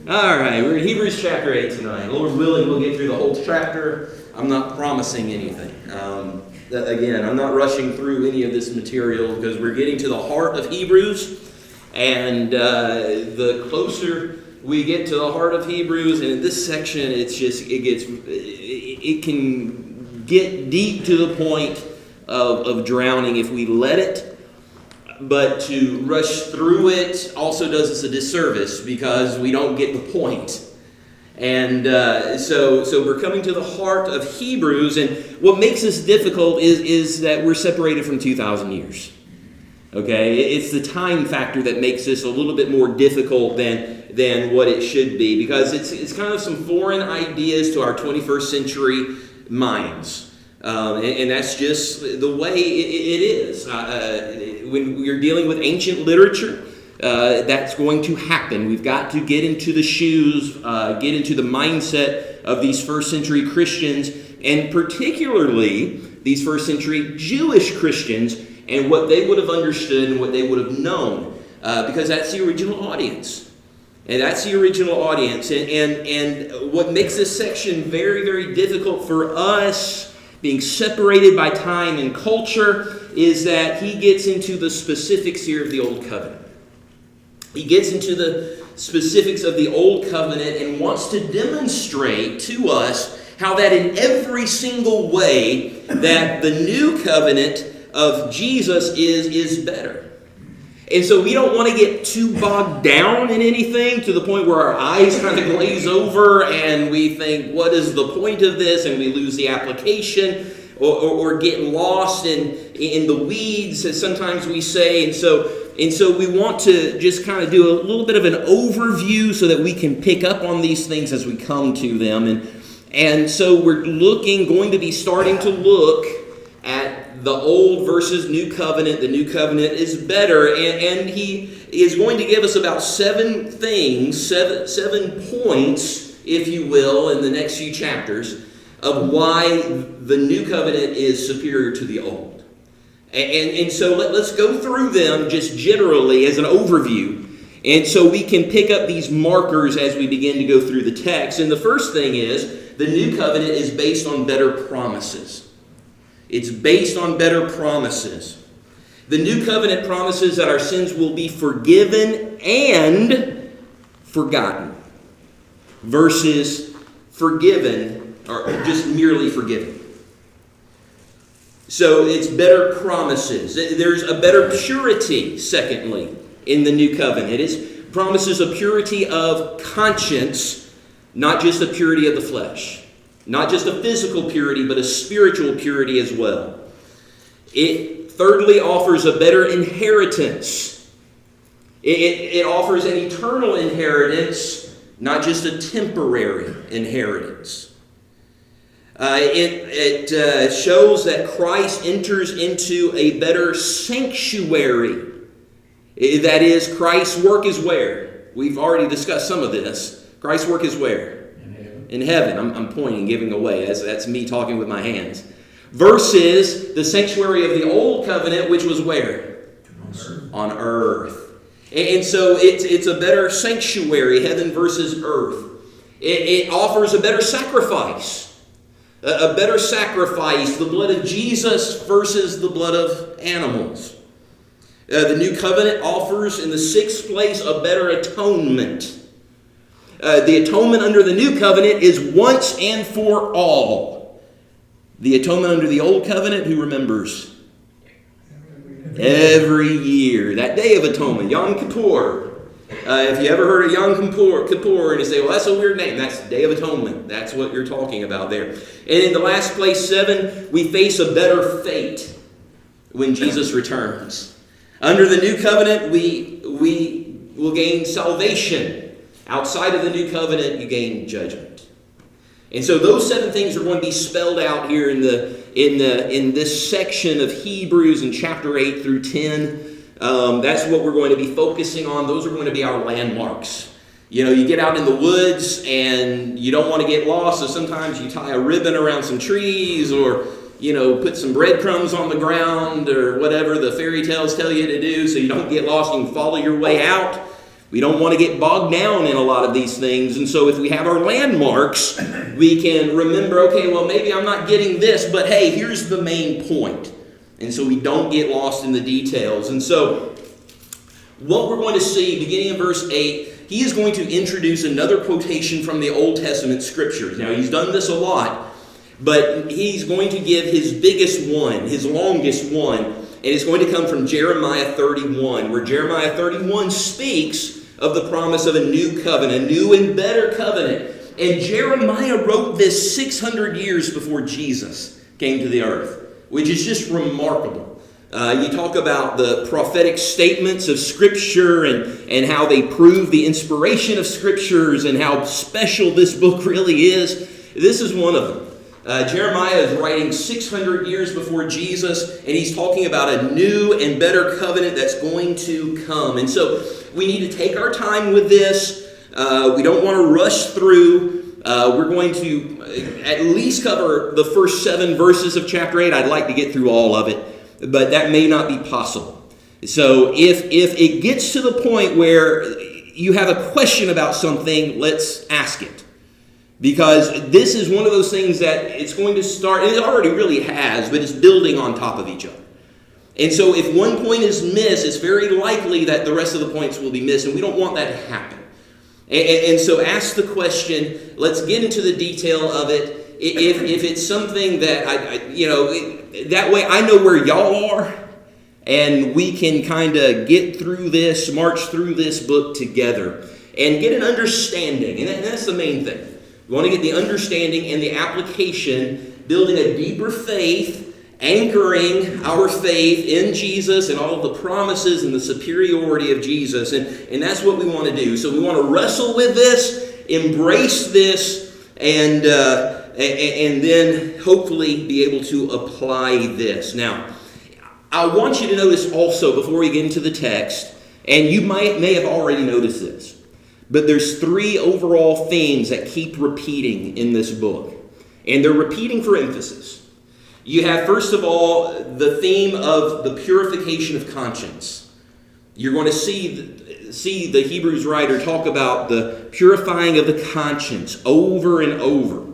All right, we're in Hebrews chapter 8 tonight. Lord willing, we'll get through the whole chapter. I'm not promising anything. Again, I'm not rushing through any of this material because we're getting to the heart of Hebrews. And the closer we get to the heart of Hebrews, and in this section, it can get deep to the point of drowning if we let it. But to rush through it also does us a disservice because we don't get the point. And so we're coming to the heart of Hebrews, and what makes this difficult is that we're separated from 2,000 years. Okay, it's the time factor that makes this a little bit more difficult than what it should be, because it's kind of some foreign ideas to our 21st century minds. And that's just the way it is. When you're dealing with ancient literature, that's going to happen. We've got to get into the shoes, get into the mindset of these first century Christians, and particularly these first century Jewish Christians, and what they would have understood and what they would have known, because that's the original audience. And that's the original audience. And what makes this section very, very difficult for us, being separated by time and culture, is that he gets into the specifics here of the Old Covenant. He gets into the specifics of the Old Covenant and wants to demonstrate to us how that in every single way that the New Covenant of Jesus is better. And so we don't want to get too bogged down in anything to the point where our eyes kind of glaze over and we think, what is the point of this? And we lose the application or get lost in the weeds, as sometimes we say. And so we want to just kind of do a little bit of an overview so that we can pick up on these things as we come to them. And so we're going to be starting to look at the Old versus New Covenant. The New Covenant is better, and he is going to give us about seven points, if you will, in the next few chapters of why the New Covenant is superior to the Old. And so let's go through them just generally as an overview, and so we can pick up these markers as we begin to go through the text. And the first thing is, the New Covenant is based on better promises. It's based on better promises. The New Covenant promises that our sins will be forgiven and forgotten, versus forgiven or just merely forgiven. So it's better promises. There's a better purity, secondly, in the New Covenant. It promises a purity of conscience, not just a purity of the flesh. Not just a physical purity, but a spiritual purity as well. It thirdly offers a better inheritance. It offers an eternal inheritance, not just a temporary inheritance. It shows that Christ enters into a better sanctuary. That is, Christ's work is where? We've already discussed some of this. Christ's work is where? In heaven. I'm pointing, giving away. That's me talking with my hands. Versus the sanctuary of the Old Covenant, which was where? On earth. And so it's a better sanctuary, heaven versus earth. It offers a better sacrifice. A better sacrifice, the blood of Jesus versus the blood of animals. The New Covenant offers, in the sixth place, a better atonement. The atonement under the New Covenant is once and for all. The atonement under the Old Covenant, who remembers? Every year. That Day of Atonement, Yom Kippur. If you ever heard of Yom Kippur, and you say, well, that's a weird name. That's the Day of Atonement. That's what you're talking about there. And in the last place, 7, we face a better fate when Jesus returns. Under the New Covenant, we will gain salvation. Outside of the New Covenant, you gain judgment. And so those 7 things are going to be spelled out here in this section of Hebrews in chapter 8 through 10. That's what we're going to be focusing on. Those are going to be our landmarks. You know, you get out in the woods and you don't want to get lost, so sometimes you tie a ribbon around some trees or, put some breadcrumbs on the ground or whatever the fairy tales tell you to do so you don't get lost and you can follow your way out. We don't want to get bogged down in a lot of these things. And so if we have our landmarks, we can remember, okay, well, maybe I'm not getting this, but hey, here's the main point. And so we don't get lost in the details. And so what we're going to see, beginning in verse 8, he is going to introduce another quotation from the Old Testament Scriptures. Now, he's done this a lot, but he's going to give his biggest one, his longest one, and it's going to come from Jeremiah 31, where Jeremiah 31 speaks of the promise of a new covenant, a new and better covenant. And Jeremiah wrote this 600 years before Jesus came to the earth, which is just remarkable. You talk about the prophetic statements of Scripture and how they prove the inspiration of Scriptures and how special this book really is. This is one of them. Jeremiah is writing 600 years before Jesus, and he's talking about a new and better covenant that's going to come. And so we need to take our time with this. We don't want to rush through. We're going to at least cover the first 7 verses of chapter 8. I'd like to get through all of it, but that may not be possible. So if it gets to the point where you have a question about something, let's ask it. Because this is one of those things that it's going to start, and it already really has, but it's building on top of each other. And so if one point is missed, it's very likely that the rest of the points will be missed, and we don't want that to happen. And so ask the question, let's get into the detail of it. If it's something that, that way I know where y'all are, and we can kind of get through this, march through this book together, and get an understanding, and that's the main thing. We want to get the understanding and the application, building a deeper faith, anchoring our faith in Jesus and all of the promises and the superiority of Jesus. And that's what we want to do. So we want to wrestle with this, embrace this, and then hopefully be able to apply this. Now, I want you to notice also before we get into the text, and you may have already noticed this, but there's 3 overall themes that keep repeating in this book. And they're repeating for emphasis. You have, first of all, the theme of the purification of conscience. You're going to see the Hebrews writer talk about the purifying of the conscience over and over.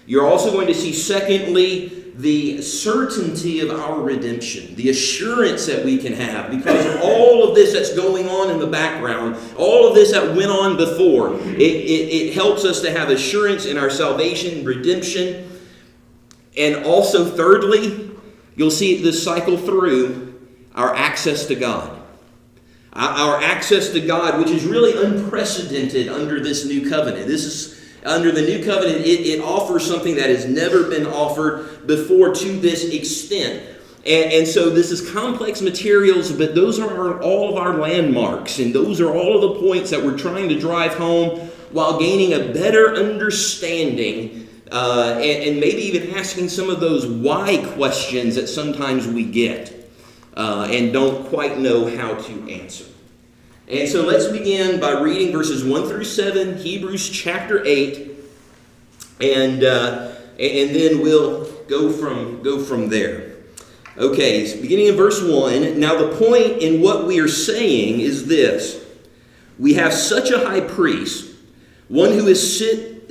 You're also going to see, secondly, the certainty of our redemption, the assurance that we can have because of all of this that's going on in the background, all of this that went on before. It helps us to have assurance in our salvation, redemption. And also, thirdly, you'll see this cycle through our access to God. Our access to God, which is really unprecedented under this new covenant. Under the new covenant, it offers something that has never been offered before to this extent. And so this is complex materials, but those are all of our landmarks. And those are all of the points that we're trying to drive home while gaining a better understanding and maybe even asking some of those why questions that sometimes we get and don't quite know how to answer. And so let's begin by reading verses 1 through 7, Hebrews chapter 8, and then we'll go from there. Okay, so beginning in verse 1, now the point in what we are saying is this: we have such a high priest, one who is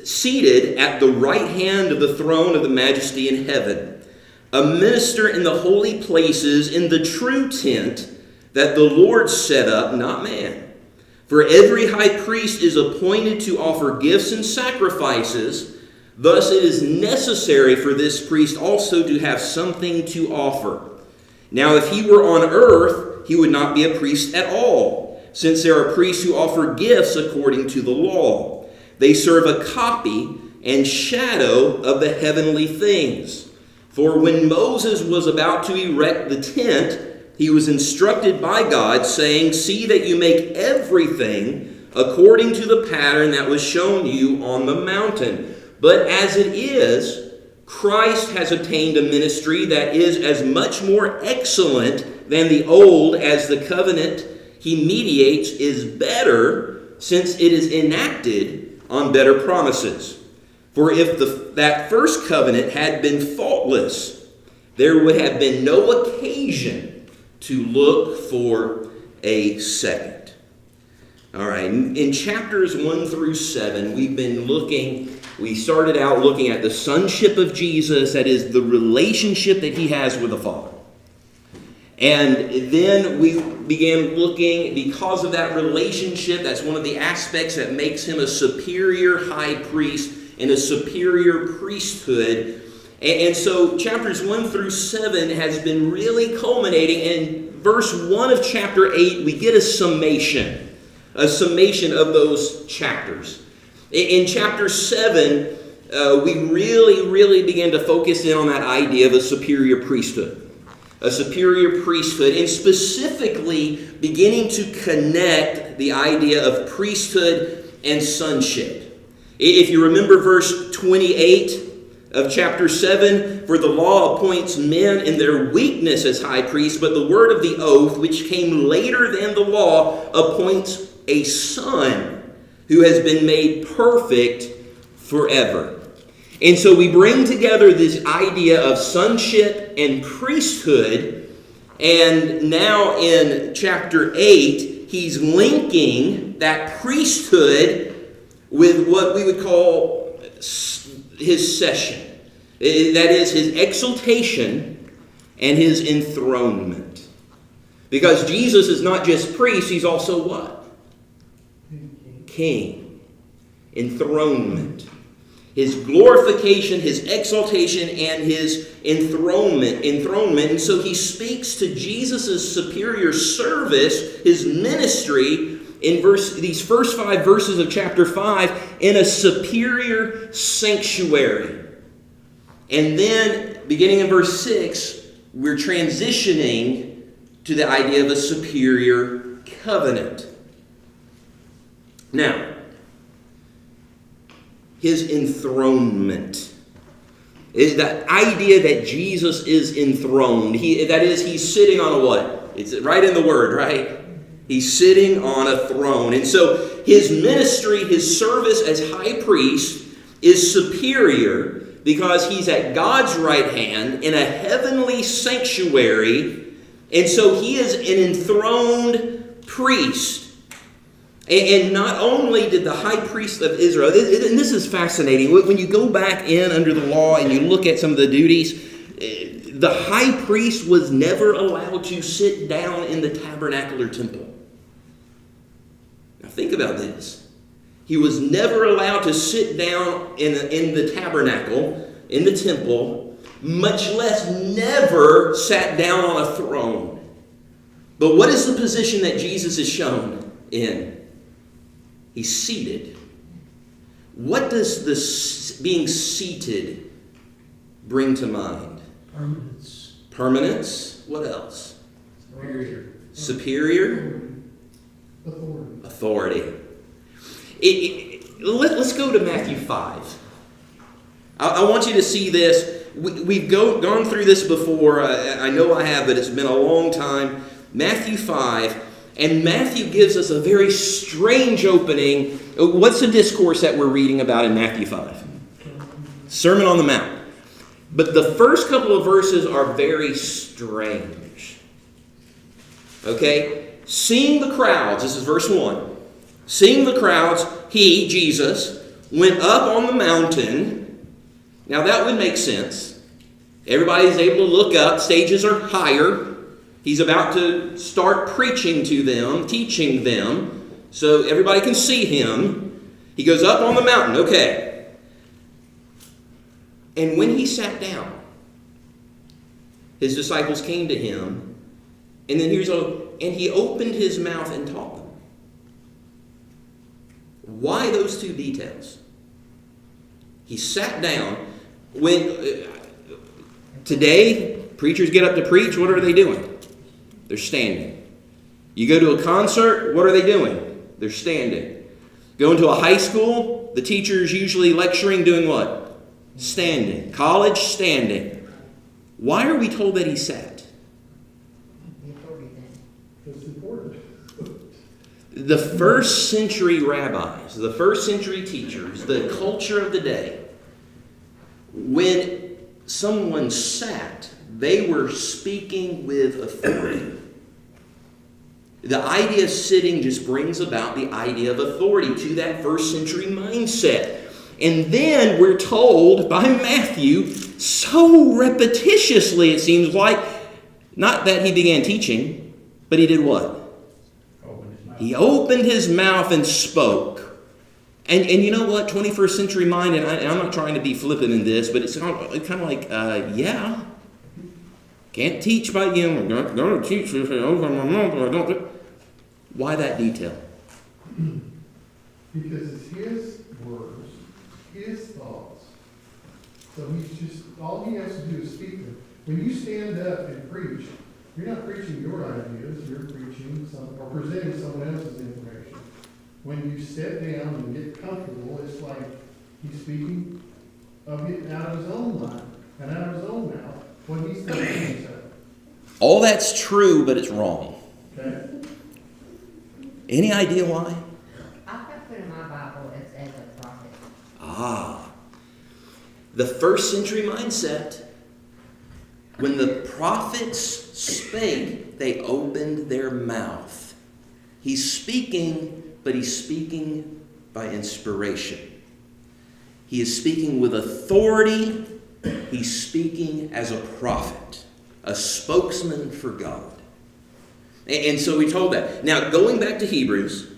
seated at the right hand of the throne of the majesty in heaven, a minister in the holy places in the true tent that the Lord set up, not man. For every high priest is appointed to offer gifts and sacrifices. Thus it is necessary for this priest also to have something to offer. Now if he were on earth, he would not be a priest at all, since there are priests who offer gifts according to the law. They serve a copy and shadow of the heavenly things. For when Moses was about to erect the tent, he was instructed by God, saying, "See that you make everything according to the pattern that was shown you on the mountain. But as it is, Christ has obtained a ministry that is as much more excellent than the old, as the covenant he mediates is better, since it is enacted on better promises. For if that first covenant had been faultless, there would have been no occasion to look for a second." All right, in chapters 1 through 7, we started out looking at the sonship of Jesus, that is, the relationship that he has with the Father. And then we began looking, because of that relationship, that's one of the aspects that makes him a superior high priest and a superior priesthood. And so chapters 1 through 7 has been really culminating. In verse 1 of chapter 8, we get a summation of those chapters. In chapter 7, we really begin to focus in on that idea of a superior priesthood. A superior priesthood, and specifically beginning to connect the idea of priesthood and sonship. If you remember verse 28 of chapter 7, for the law appoints men in their weakness as high priests, but the word of the oath, which came later than the law, appoints a son who has been made perfect forever. And so we bring together this idea of sonship and priesthood, and now in chapter 8, he's linking that priesthood with what we would call his session. That is, his exaltation and his enthronement. Because Jesus is not just priest, he's also what? King. Enthronement. His glorification, his exaltation, and his enthronement. And so he speaks to Jesus' superior service, his ministry, in these first 5 verses of chapter 5, in a superior sanctuary. And then, beginning in verse 6, we're transitioning to the idea of a superior covenant. Now, his enthronement is that idea that Jesus is enthroned. That is, he's sitting on a what? It's right in the word, right? He's sitting on a throne. And so his ministry, his service as high priest is superior because he's at God's right hand in a heavenly sanctuary. And so he is an enthroned priest. And not only did the high priest of Israel, and this is fascinating, when you go back in under the law and you look at some of the duties, the high priest was never allowed to sit down in the tabernacle or temple. Now think about this. He was never allowed to sit down in the tabernacle, in the temple, much less never sat down on a throne. But what is the position that Jesus is shown in? He's seated. What does this being seated bring to mind? Permanence. Permanence. What else? Superior. Authority. Let's go to Matthew 5. I want you to see this. We've gone through this before. I know I have, but it's been a long time. Matthew 5. And Matthew gives us a very strange opening. What's the discourse that we're reading about in Matthew 5? Sermon on the Mount. But the first couple of verses are very strange. Okay? Seeing the crowds, this is verse 1. Seeing the crowds, he, Jesus, went up on the mountain. Now that would make sense. Everybody's able to look up. Stages are higher. He's about to start preaching to them, teaching them, so everybody can see him. He goes up on the mountain, okay. And when he sat down, his disciples came to him, and then and he opened his mouth and taught them. Why those two details? He sat down. Today, preachers get up to preach, what are they doing? They're standing. You go to a concert, what are they doing? They're standing. Go into a high school, the teacher is usually lecturing, doing what? Standing. College, standing. Why are we told that he sat? It's important. The first century rabbis, the first century teachers, the culture of the day, when someone sat, they were speaking with authority. The idea of sitting just brings about the idea of authority to that first century mindset. And then we're told by Matthew, so repetitiously it seems like, not that he began teaching, but he did what? He opened his mouth and spoke. And you know what? 21st century mind, and I'm not trying to be flippant in this, but it's kind of like, yeah. Can't teach by I'm going to teach if I open my mouth, but I don't. Why that detail? Because it's his words, his thoughts. So he's just, all he has to do is speak them. When you stand up and preach, you're not preaching your ideas, you're preaching or presenting someone else's information. When you sit down and get comfortable, it's like he's speaking of it out of his own mind and out of his own mouth, what he's thinking himself. All that's true, but it's wrong. Okay? Any idea why? I've got put in my Bible as a prophet. Ah. The first century mindset. When the prophets spake, they opened their mouth. He's speaking, but he's speaking by inspiration. He is speaking with authority. He's speaking as a prophet, a spokesman for God. And so we told that. Now, going back to Hebrews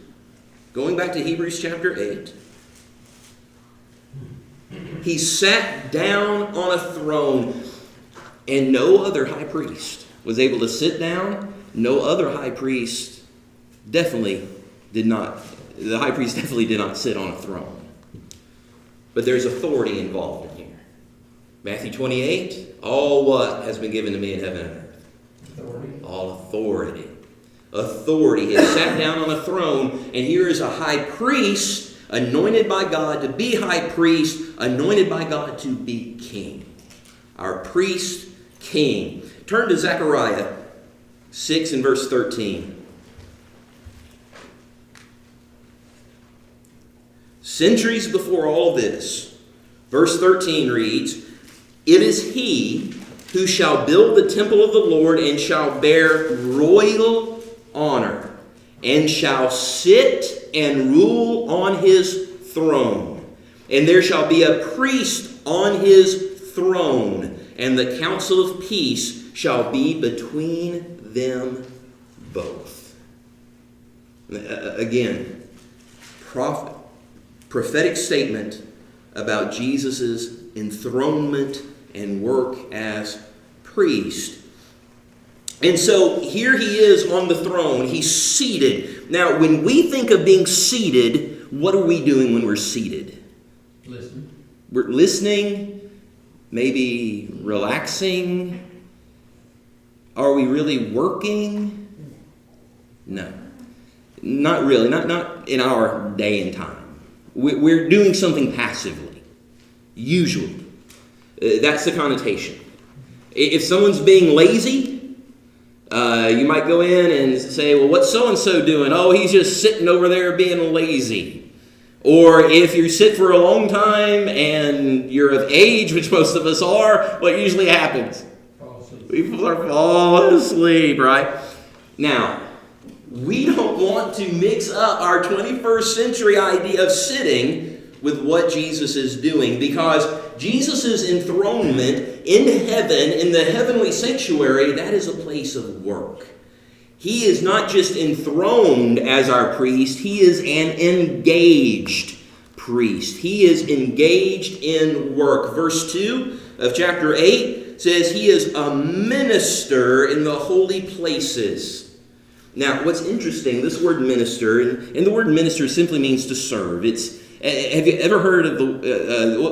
chapter 8, he sat down on a throne, and no other high priest was able to sit down. No other high priest definitely did not. The high priest definitely did not sit on a throne. But there's authority involved in here. Matthew 28, all what has been given to me in heaven and earth? Authority. All authority. Authority. He has sat down on a throne, and here is a high priest anointed by God to be high priest, anointed by God to be king. Our priest king. Turn to Zechariah 6 and verse 13. Centuries before all this, verse 13 reads, "It is he who shall build the temple of the Lord and shall bear royal honor and shall sit and rule on his throne. And there shall be a priest on his throne, and the counsel of peace shall be between them both." Again, prophetic statement about Jesus' enthronement and work as priest. And so here he is on the throne. He's seated. Now, when we think of being seated, what are we doing when we're seated? Listen. We're listening, maybe relaxing. Are we really working? No. Not really. Not in our day and time. We're doing something passively. Usually. That's the connotation. If someone's being lazy, you might go in and say, well, what's so-and-so doing? Oh, he's just sitting over there being lazy. Or if you sit for a long time and you're of age, which most of us are, what usually happens? People are falling asleep, right? Now, we don't want to mix up our 21st century idea of sitting with what Jesus is doing, because Jesus' enthronement in heaven, in the heavenly sanctuary, that is a place of work. He is not just enthroned as our priest, he is an engaged priest. He is engaged in work. Verse 2 of chapter 8 says he is a minister in the holy places. Now, what's interesting, this word minister, and the word minister simply means to serve. Have you ever heard of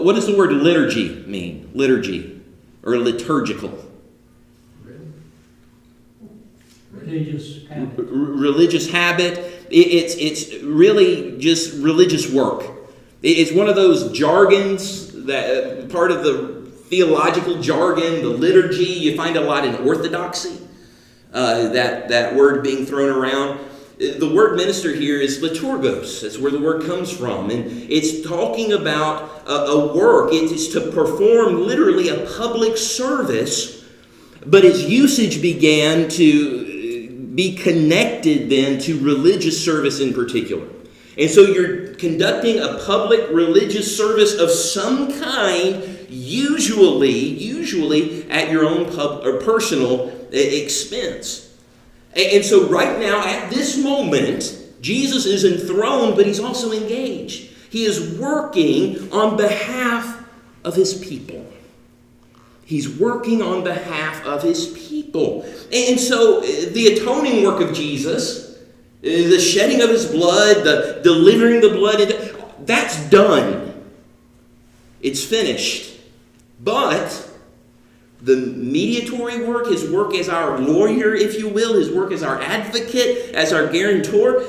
what does the word liturgy mean? Liturgy, or liturgical? Religious habit. Religious habit. It's really just religious work. It's one of those jargons, that part of the theological jargon, the liturgy, you find a lot in orthodoxy. That word being thrown around. The word minister here is liturgos. That's where the word comes from. And it's talking about a work. It is to perform literally a public service. But its usage began to be connected then to religious service in particular. And so you're conducting a public religious service of some kind, usually at your own personal expense. And so right now, at this moment, Jesus is enthroned, but he's also engaged. He is working on behalf of his people. He's working on behalf of his people. And so the atoning work of Jesus, the shedding of his blood, the delivering the blood, that's done. It's finished. But the mediatory work, his work as our lawyer, if you will, his work as our advocate, as our guarantor,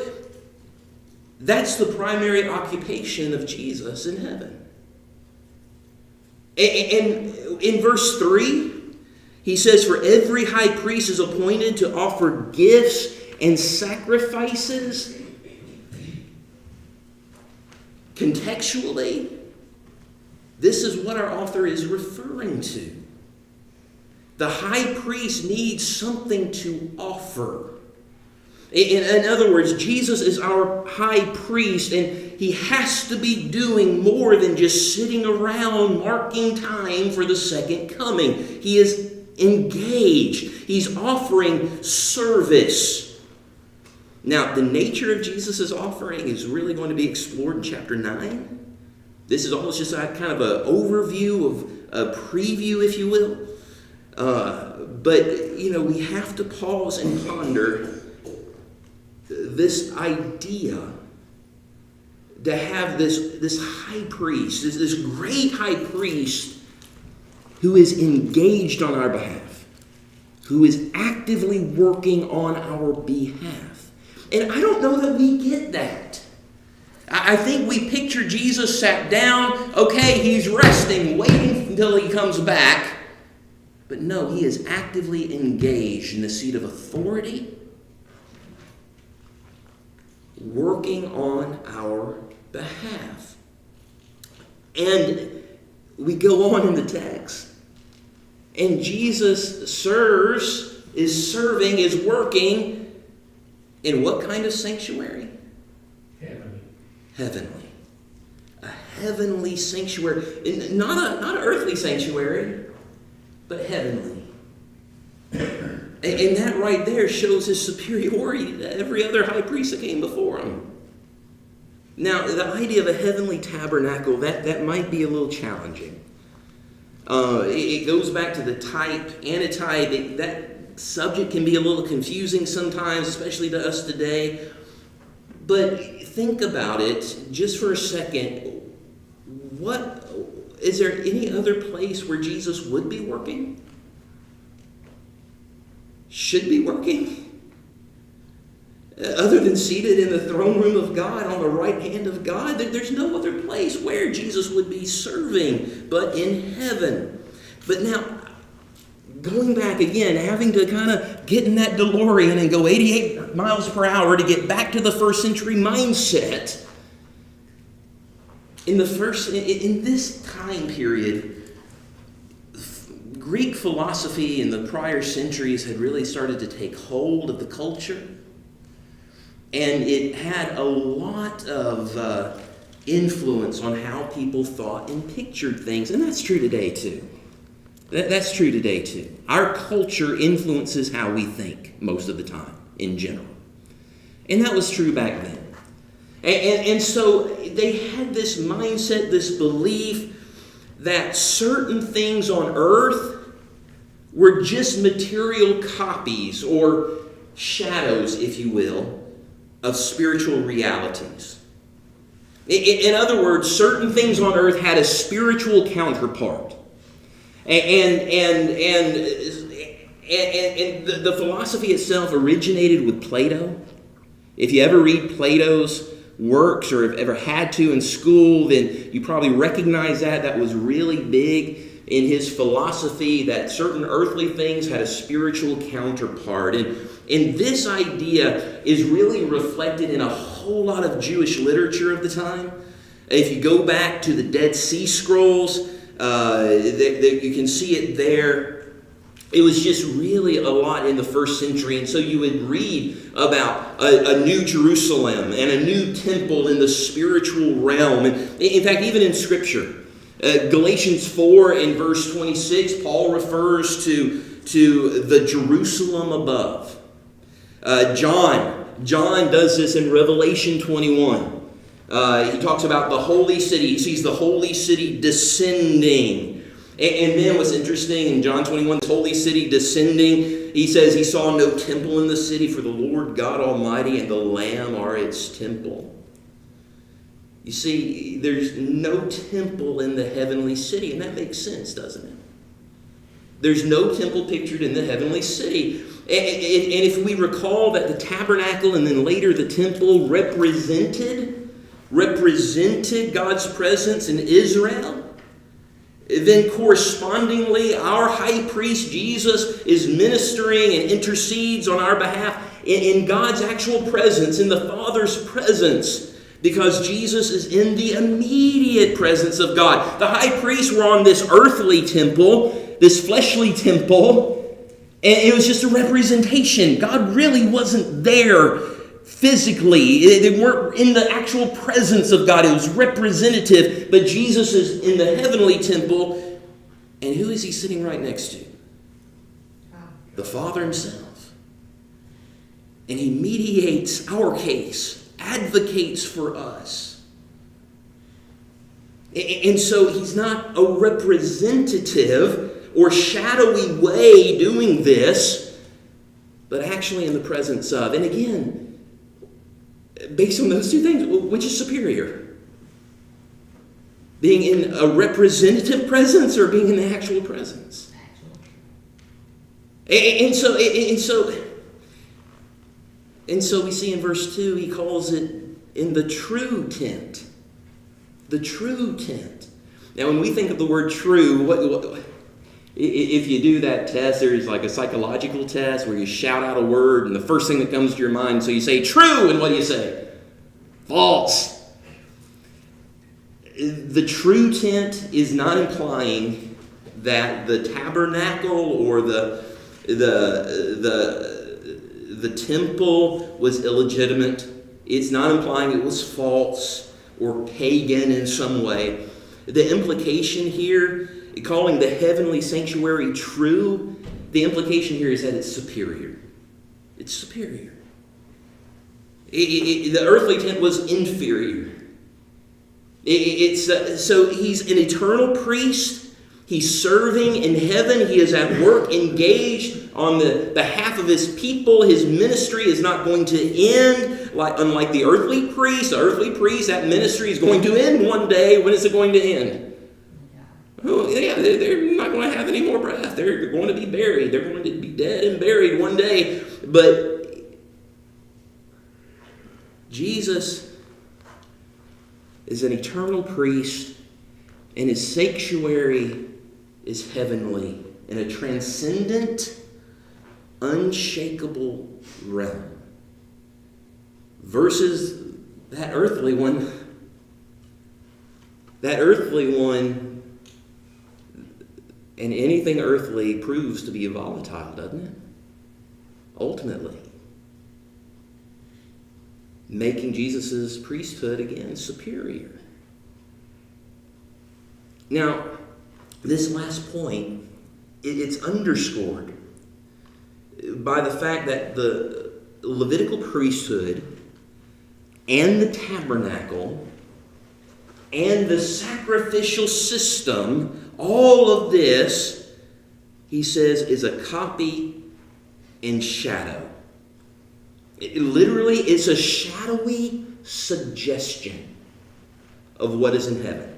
that's the primary occupation of Jesus in heaven. And in verse 3, he says, "For every high priest is appointed to offer gifts and sacrifices." Contextually, this is what our author is referring to. The high priest needs something to offer. In other words, Jesus is our high priest, and he has to be doing more than just sitting around marking time for the second coming. He is engaged. He's offering service. Now, the nature of Jesus' offering is really going to be explored in chapter 9. This is almost just a kind of an overview, of a preview, if you will. But, we have to pause and ponder this idea to have this high priest, this great high priest who is engaged on our behalf, who is actively working on our behalf. And I don't know that we get that. I think we picture Jesus sat down, okay, he's resting, waiting until he comes back. But no, he is actively engaged in the seat of authority, working on our behalf. And we go on in the text, and Jesus is serving, is working in what kind of sanctuary? Heavenly. A heavenly sanctuary. Not an earthly sanctuary, but heavenly. And that right there shows his superiority to every other high priest that came before him. Now, the idea of a heavenly tabernacle, that might be a little challenging. It goes back to the type, antitype. That subject can be a little confusing sometimes, especially to us today. But think about it just for a second. Is there any other place where Jesus would be working? Should be working? Other than seated in the throne room of God, on the right hand of God, there's no other place where Jesus would be serving but in heaven. But now, going back again, having to kind of get in that DeLorean and go 88 miles per hour to get back to the first century mindset. In this time period, Greek philosophy in the prior centuries had really started to take hold of the culture. And it had a lot of influence on how people thought and pictured things. And that's true today, too. That's true today, too. Our culture influences how we think most of the time, in general. And that was true back then. And so they had this mindset, this belief that certain things on earth were just material copies or shadows, if you will, of spiritual realities. In other words, certain things on earth had a spiritual counterpart. And the philosophy itself originated with Plato. If you ever read Plato's works or have ever had to in school, then you probably recognize that was really big in his philosophy, that certain earthly things had a spiritual counterpart. And this idea is really reflected in a whole lot of Jewish literature of the time. If you go back to the Dead Sea Scrolls, you can see it there. It was just really a lot in the first century. And so you would read about a new Jerusalem and a new temple in the spiritual realm. And in fact, even in Scripture, Galatians 4 and verse 26, Paul refers to the Jerusalem above. John does this in Revelation 21. He talks about the holy city. He sees the holy city descending. And then what's interesting in John 21, this holy city descending, he says he saw no temple in the city, for the Lord God Almighty and the Lamb are its temple. You see, there's no temple in the heavenly city, and that makes sense, doesn't it? There's no temple pictured in the heavenly city. And if we recall that the tabernacle and then later the temple represented God's presence in Israel, then correspondingly, our high priest Jesus is ministering and intercedes on our behalf in God's actual presence, in the Father's presence, because Jesus is in the immediate presence of God. The high priests were on this earthly temple, this fleshly temple, and it was just a representation. God really wasn't there physically. They weren't in the actual presence of God. It was representative, but Jesus is in the heavenly temple. And who is he sitting right next to? The Father himself. And he mediates our case, advocates for us. And so he's not a representative or shadowy way doing this, but actually in the presence of. And again, based on those two things, which is superior? Being in a representative presence or being in the actual presence? And so we see in verse 2, he calls it in the true tent. The true tent. Now, when we think of the word true, if you do that test, there's like a psychological test where you shout out a word and the first thing that comes to your mind, so you say true, and what do you say? False. The true tent is not implying that the tabernacle or the temple was illegitimate. It's not implying it was false or pagan in some way. The implication here, calling the heavenly sanctuary true, the implication here is that it's superior. It's superior. The earthly tent was inferior. So he's an eternal priest. He's serving in heaven. He is at work, engaged on the behalf of his people. His ministry is not going to end, unlike the earthly priest. The earthly priest, that ministry is going to end one day. When is it going to end? Oh, yeah, they're not going to have any more breath. They're going to be buried. They're going to be dead and buried one day. But Jesus is an eternal priest, and his sanctuary is heavenly in a transcendent, unshakable realm. Versus that earthly one. That earthly one, and anything earthly proves to be volatile, doesn't it? Ultimately. Making Jesus' priesthood, again, superior. Now, this last point, it's underscored by the fact that the Levitical priesthood and the tabernacle and the sacrificial system, all of this, he says, is a copy and shadow. It literally is a shadowy suggestion of what is in heaven.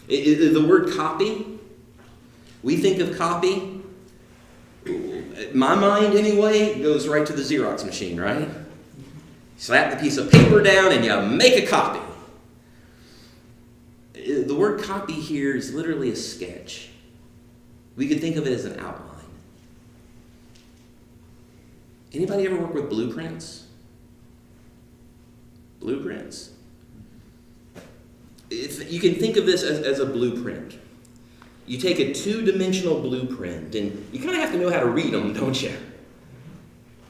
The word copy, we think of copy, my mind anyway, goes right to the Xerox machine, right? You slap the piece of paper down and you make a copy. The word copy here is literally a sketch. We could think of it as an outline. Anybody ever work with blueprints? Blueprints? You can think of this as a blueprint. You take a two-dimensional blueprint, and you kind of have to know how to read them, don't you?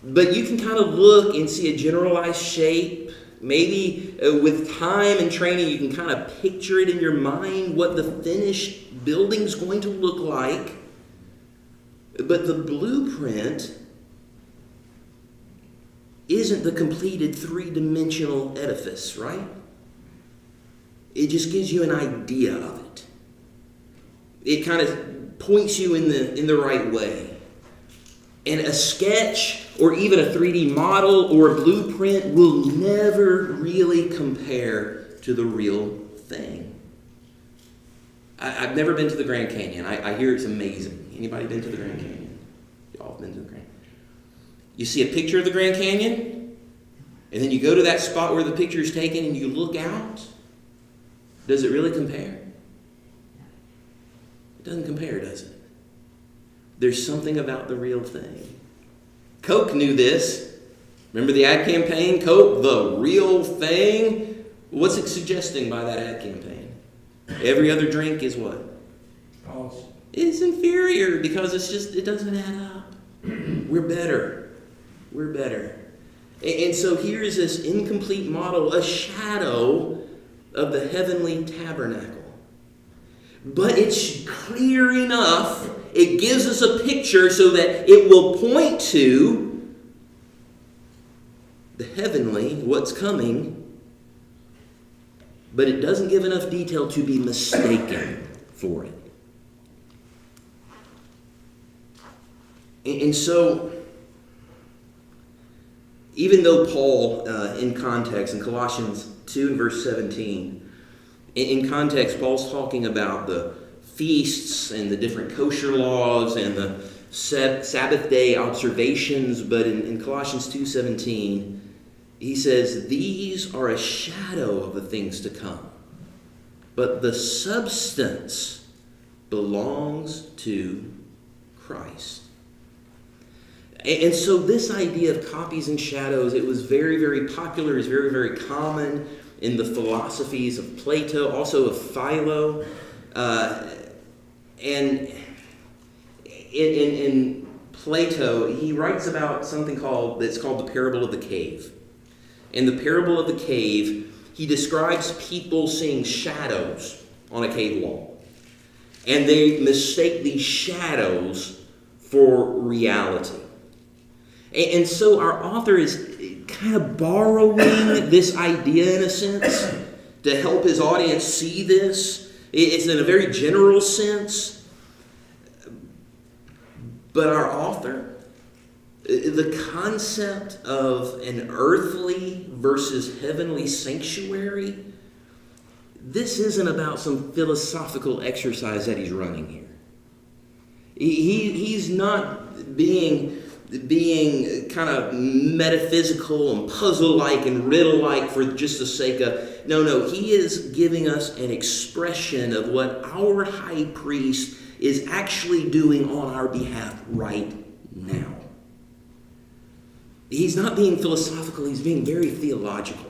But you can kind of look and see a generalized shape. Maybe with time and training, you can kind of picture it in your mind what the finished building's going to look like. But the blueprint isn't the completed three-dimensional edifice, right? It just gives you an idea of it. It kind of points you in the right way. And a sketch or even a 3D model or a blueprint will never really compare to the real thing. I've never been to the Grand Canyon. I hear it's amazing. Anybody been to the Grand Canyon? Y'all have been to the Grand Canyon. You see a picture of the Grand Canyon, and then you go to that spot where the picture is taken and you look out. Does it really compare? It doesn't compare, does it? There's something about the real thing. Coke knew this. Remember the ad campaign? Coke, the real thing? What's it suggesting by that ad campaign? Every other drink is what? False. It's inferior because it doesn't add up. We're better. We're better. And so here is this incomplete model, a shadow of the heavenly tabernacle. But it's clear enough. It gives us a picture so that it will point to the heavenly, what's coming. But it doesn't give enough detail to be mistaken for it. And so, even though Paul, in context, in Colossians 2 and verse 17, in context, Paul's talking about the feasts and the different kosher laws and the Sabbath day observations, but in Colossians 2:17, he says, these are a shadow of the things to come, but the substance belongs to Christ. And so this idea of copies and shadows, it was very, very popular. It was very, very common in the philosophies of Plato, also of Philo. And in Plato, he writes about something that's called the parable of the cave. In the parable of the cave, he describes people seeing shadows on a cave wall. And they mistake these shadows for reality. And so our author is kind of borrowing this idea in a sense to help his audience see this. It's in a very general sense. But our author, the concept of an earthly versus heavenly sanctuary, this isn't about some philosophical exercise that he's running here. He's not being kind of metaphysical and puzzle-like and riddle-like for just the sake of... No, he is giving us an expression of what our high priest is actually doing on our behalf right now. He's not being philosophical, he's being very theological.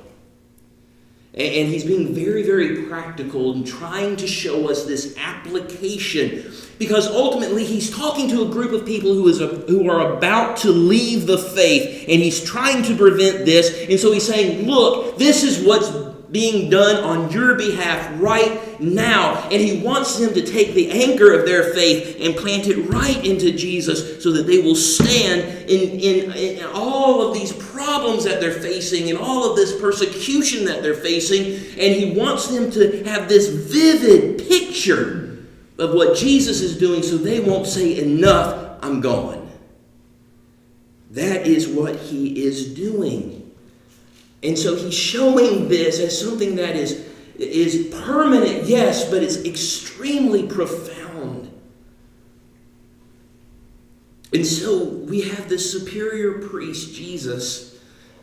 And he's being very, very practical and trying to show us this application. Because ultimately he's talking to a group of people who are about to leave the faith. And he's trying to prevent this. And so he's saying, look, this is what's being done on your behalf right now. And he wants them to take the anchor of their faith and plant it right into Jesus so that they will stand in all of these problems that they're facing and all of this persecution that they're facing. And he wants them to have this vivid picture of what Jesus is doing so they won't say, enough, I'm gone. That is what he is doing. And so he's showing this as something that is permanent, yes, but it's extremely profound. And so we have this superior priest, Jesus,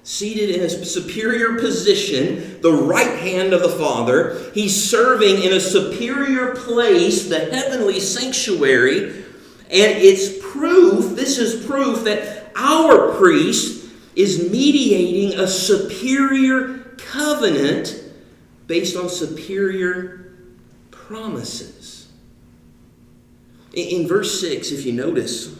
seated in a superior position, the right hand of the Father. He's serving in a superior place, the heavenly sanctuary. And it's proof, this is proof that our priest is mediating a superior covenant based on superior promises. In verse 6, if you notice,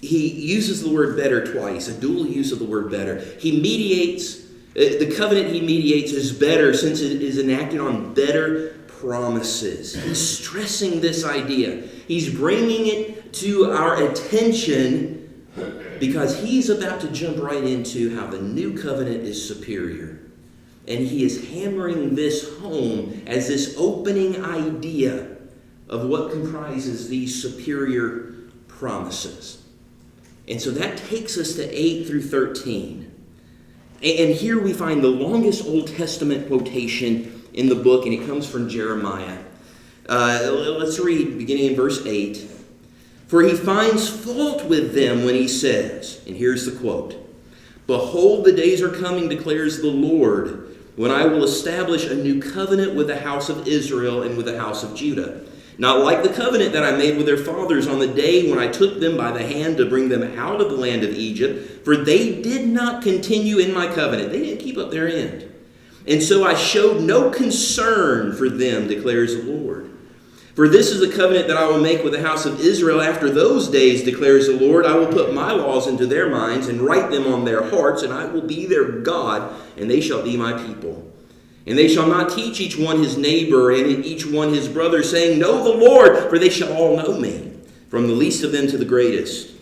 he uses the word better twice, a dual use of the word better. He mediates, the covenant he mediates is better since it is enacted on better promises. He's stressing this idea. He's bringing it to our attention because he's about to jump right into how the new covenant is superior. And he is hammering this home as this opening idea of what comprises these superior promises. And so that takes us to 8 through 13. And here we find the longest Old Testament quotation in the book, and it comes from Jeremiah. Let's read, beginning in verse 8. For he finds fault with them when he says, and here's the quote, Behold, the days are coming, declares the Lord, when I will establish a new covenant with the house of Israel and with the house of Judah. Not like the covenant that I made with their fathers on the day when I took them by the hand to bring them out of the land of Egypt, for they did not continue in my covenant. They didn't keep up their end. And so I showed no concern for them, declares the Lord. For this is the covenant that I will make with the house of Israel after those days, declares the Lord. I will put my laws into their minds and write them on their hearts, and I will be their God, and they shall be my people. And they shall not teach each one his neighbor and each one his brother, saying, Know the Lord, for they shall all know me, from the least of them to the greatest.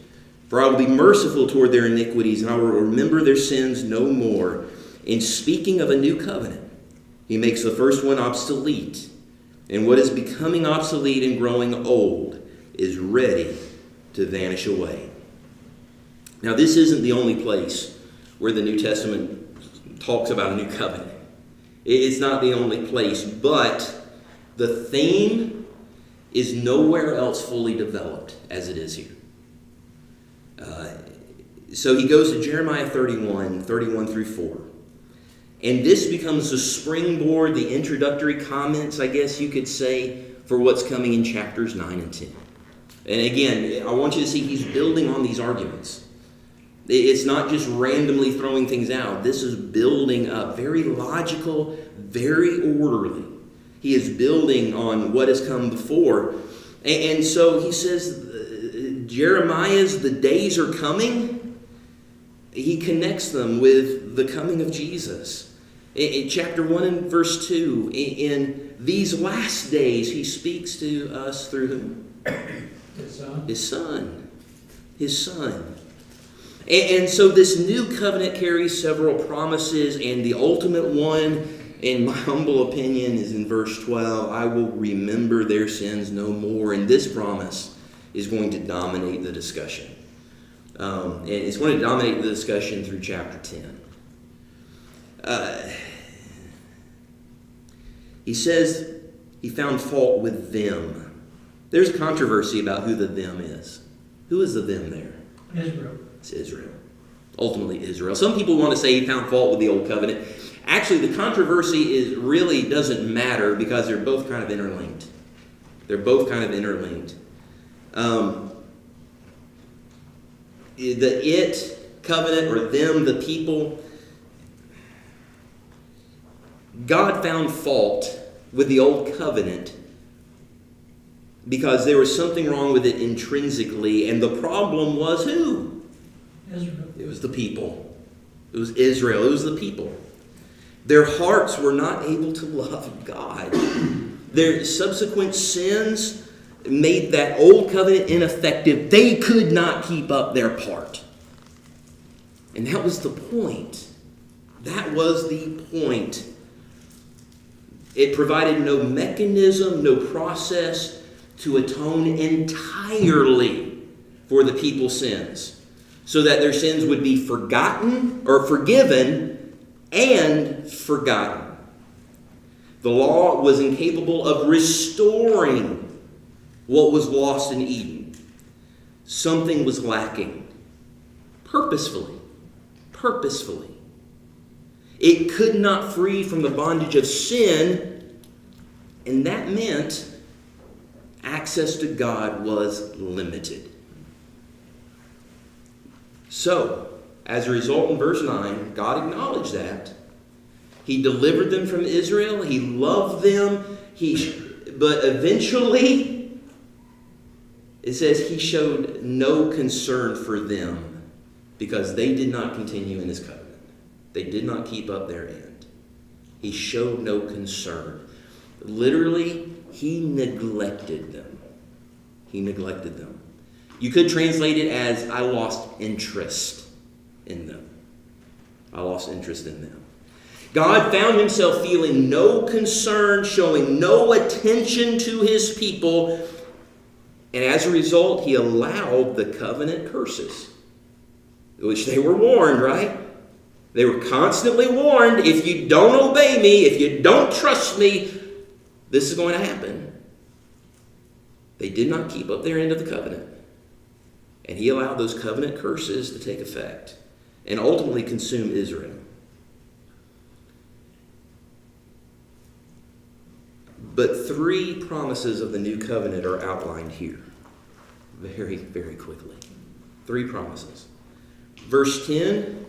For I will be merciful toward their iniquities, and I will remember their sins no more. In speaking of a new covenant, he makes the first one obsolete. And what is becoming obsolete and growing old is ready to vanish away. Now, this isn't the only place where the New Testament talks about a new covenant. It's not the only place, but the theme is nowhere else fully developed as it is here. So he goes to Jeremiah 31 through 4. And this becomes the springboard, the introductory comments, I guess you could say, for what's coming in chapters 9 and 10. And again, I want you to see he's building on these arguments. It's not just randomly throwing things out. This is building up, very logical, very orderly. He is building on what has come before. And so he says, Jeremiah's "the days are coming," he connects them with the coming of Jesus. In chapter 1 and verse 2, in these last days, he speaks to us through whom? His son. His son. His son. And so this new covenant carries several promises, and the ultimate one, in my humble opinion, is in verse 12. I will remember their sins no more. And this promise is going to dominate the discussion. And it's going to dominate the discussion through chapter 10. He says he found fault with them. There's a controversy about who the them is. Who is the them there? Israel. It's Israel. Ultimately Israel. Some people want to say he found fault with the old covenant. Actually, the controversy really doesn't matter because they're both kind of interlinked. They're both kind of interlinked. The it covenant, or them, the people, God found fault with the old covenant because there was something wrong with it intrinsically, and the problem was who? Israel. It was the people. It was Israel. It was the people. Their hearts were not able to love God. Their subsequent sins made that old covenant ineffective. They could not keep up their part. And that was the point. That was the point. It provided no mechanism, no process to atone entirely for the people's sins, so that their sins would be forgotten or forgiven and forgotten. The law was incapable of restoring what was lost in Eden. Something was lacking. Purposefully. It could not free from the bondage of sin, and that meant access to God was limited. So, as a result, in verse 9, God acknowledged that. He delivered them from Israel. He loved them. But eventually, it says he showed no concern for them because they did not continue in his covenant. They did not keep up their end. He showed no concern. Literally, he neglected them. He neglected them. You could translate it as, I lost interest in them. I lost interest in them. God found himself feeling no concern, showing no attention to his people, and as a result, he allowed the covenant curses, which they were warned, right? They were constantly warned, if you don't obey me, if you don't trust me, this is going to happen. They did not keep up their end of the covenant. And he allowed those covenant curses to take effect and ultimately consume Israel. But 3 promises of the new covenant are outlined here very, very quickly. 3 promises. Verse 10,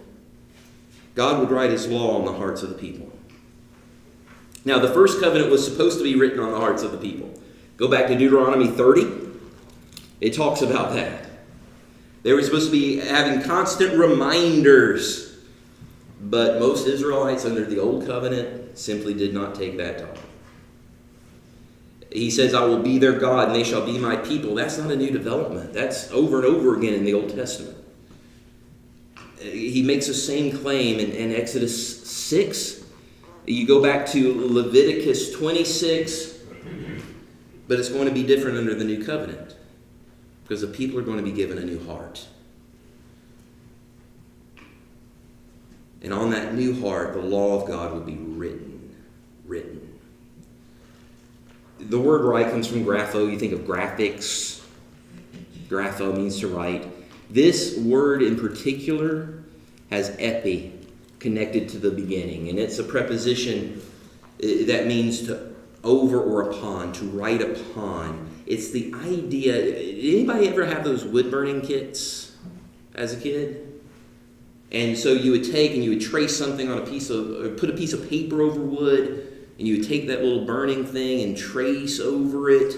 God would write his law on the hearts of the people. Now, the first covenant was supposed to be written on the hearts of the people. Go back to Deuteronomy 30. It talks about that. They were supposed to be having constant reminders. But most Israelites under the old covenant simply did not take that to heart. He says, I will be their God and they shall be my people. That's not a new development. That's over and over again in the Old Testament. He makes the same claim in Exodus 6. You go back to Leviticus 26. But it's going to be different under the new covenant. Because the people are going to be given a new heart. And on that new heart, the law of God will be written. The word write comes from grapho. You think of graphics. Grapho means to write. This word in particular has epi connected to the beginning. And it's a preposition that means to over or upon, to write upon. It's the idea. Did anybody ever have those wood burning kits as a kid? And so you would take and you would trace something on a piece of, or put a piece of paper over wood, and you would take that little burning thing and trace over it.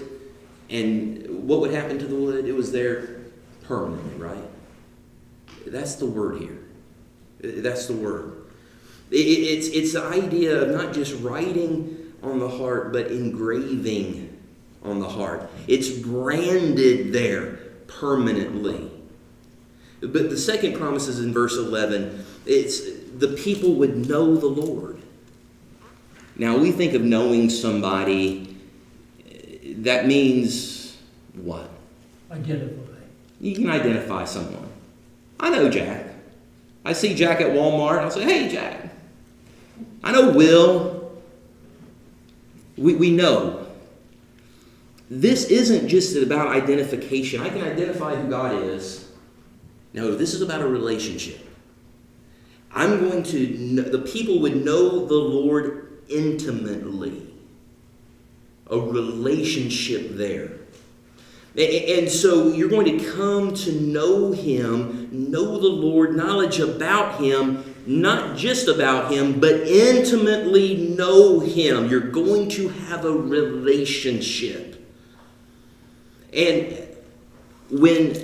And what would happen to the wood? It was there permanently, right? That's the word here. That's the word. It's the idea of not just writing on the heart, but engraving on the heart. It's branded there permanently. But the second promise is in verse 11. It's the people would know the Lord. Now, we think of knowing somebody. That means what? Identify. You can identify someone. I know Jack. I see Jack at Walmart. I'll say, hey, Jack. I know Will. We know. This isn't just about identification. I can identify who God is. No, this is about a relationship. I'm going to know, the people would know the Lord intimately. A relationship there. And so you're going to come to know him, know the Lord, knowledge about him, not just about him, but intimately know him. You're going to have a relationship. And when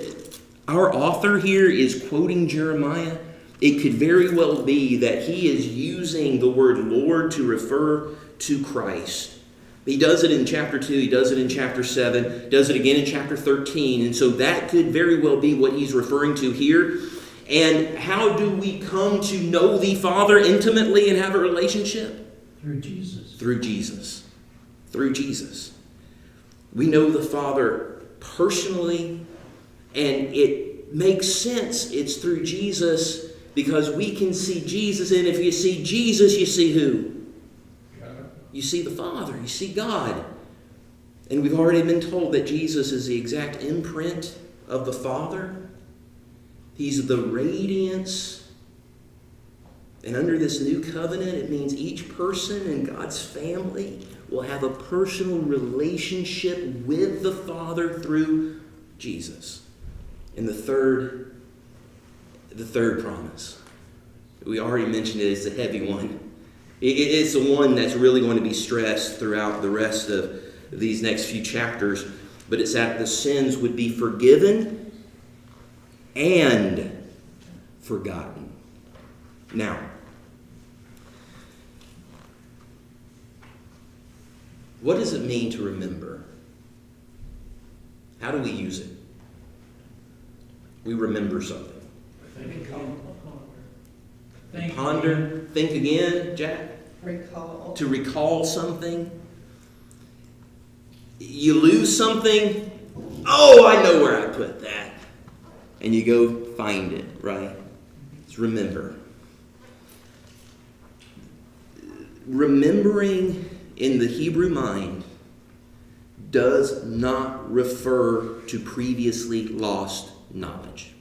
our author here is quoting Jeremiah, it could very well be that he is using the word Lord to refer to Christ. He does it in chapter 2, he does it in chapter 7, does it again in chapter 13. And so that could very well be what he's referring to here. And how do we come to know the Father intimately and have a relationship? Through Jesus. Through Jesus. Through Jesus. We know the Father personally, and it makes sense. It's through Jesus because we can see Jesus, and if you see Jesus, you see who? You see the Father. You see God. And we've already been told that Jesus is the exact imprint of the Father. He's the radiance. And under this new covenant, it means each person in God's family will have a personal relationship with the Father through Jesus. And the third promise, we already mentioned it, it's the heavy one. It's the one that's really going to be stressed throughout the rest of these next few chapters. But it's that the sins would be forgiven and forgotten. Now, what does it mean to remember? How do we use it? We remember something. Ponder, think again, Jack? Recall. To recall something. You lose something. Oh, I know where I put that. And you go find it, right? It's remember. Remembering in the Hebrew mind does not refer to previously lost knowledge.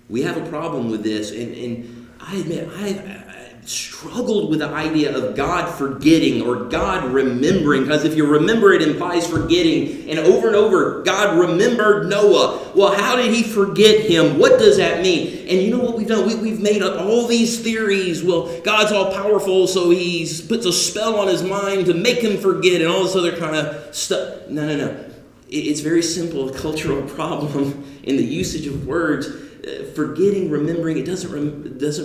We have a problem with this, and I admit I struggled with the idea of God forgetting or God remembering, because if you remember, it implies forgetting. And over, God remembered Noah. Well, how did he forget him? What does that mean? And you know what we've done? We've made up all these theories. Well, God's all powerful, so he puts a spell on his mind to make him forget and all this other kind of stuff. No. It's very simple, a cultural problem in the usage of words. Forgetting, remembering, it doesn't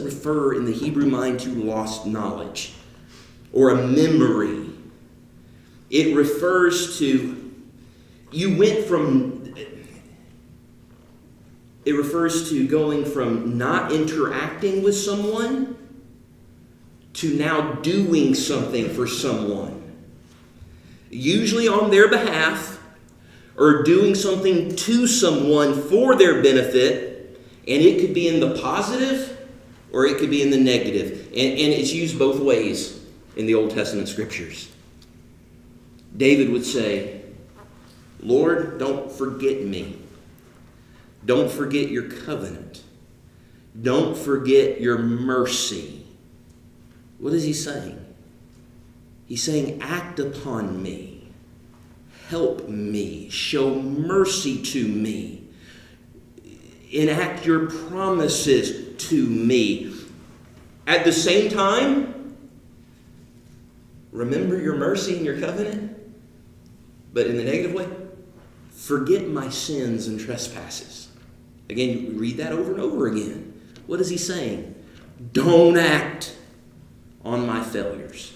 refer in the Hebrew mind to lost knowledge or a memory. It refers to it refers to going from not interacting with someone to now doing something for someone, usually on their behalf, or doing something to someone for their benefit. And it could be in the positive or it could be in the negative. And it's used both ways in the Old Testament scriptures. David would say, Lord, don't forget me. Don't forget your covenant. Don't forget your mercy. What is he saying? He's saying, act upon me. Help me. Show mercy to me. Enact your promises to me. At the same time, remember your mercy and your covenant, but in the negative way, forget my sins and trespasses. Again, you read that over and over again. What is he saying? Don't act on my failures.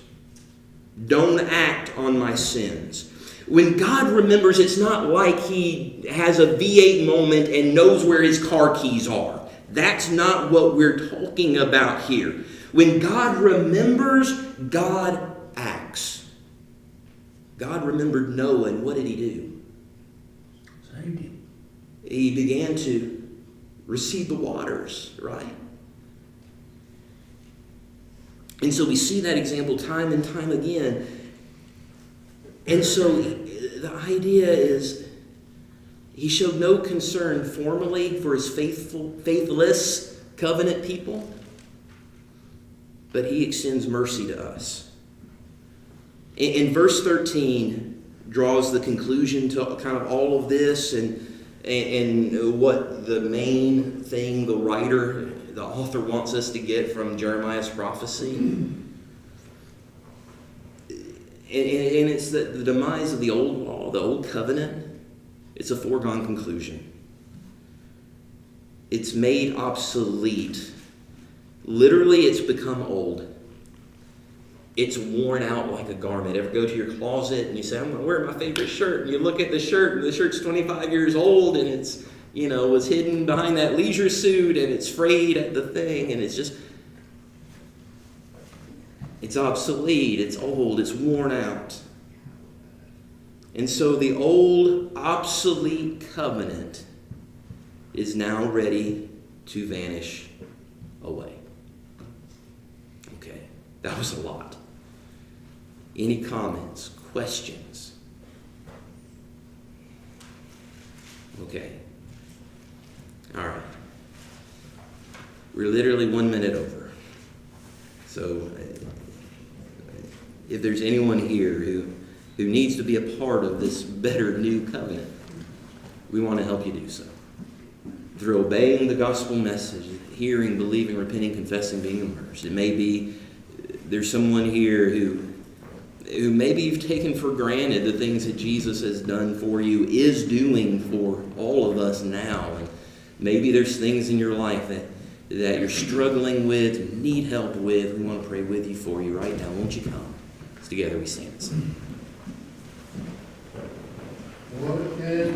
Don't act on my sins. When God remembers, it's not like he has a V8 moment and knows where his car keys are. That's not what we're talking about here. When God remembers, God acts. God remembered Noah, and what did he do? Saved him. He began to receive the waters, right? And so we see that example time and time again. And so the idea is he showed no concern formally for his faithless covenant people, but he extends mercy to us. In verse 13 draws the conclusion to kind of all of this and what the main thing the author wants us to get from Jeremiah's prophecy. And it's that the demise of the old law, the old covenant, it's a foregone conclusion. It's made obsolete. Literally, it's become old. It's worn out like a garment. Ever go to your closet and you say, I'm going to wear my favorite shirt, and you look at the shirt, and the shirt's 25 years old, and it's, was hidden behind that leisure suit, and it's frayed at the thing, and it's obsolete, it's old, it's worn out. And so the old, obsolete covenant is now ready to vanish away. Okay, that was a lot. Any comments, questions? Okay. All right. We're literally 1 minute over. So if there's anyone here who needs to be a part of this better new covenant, we want to help you do so. Through obeying the gospel message, hearing, believing, repenting, confessing, being immersed. It may be there's someone here who maybe you've taken for granted the things that Jesus has done for you, is doing for all of us now. And maybe there's things in your life that you're struggling with, need help with. We want to pray with you for you right now. Won't you come? Together we stand and sing. What can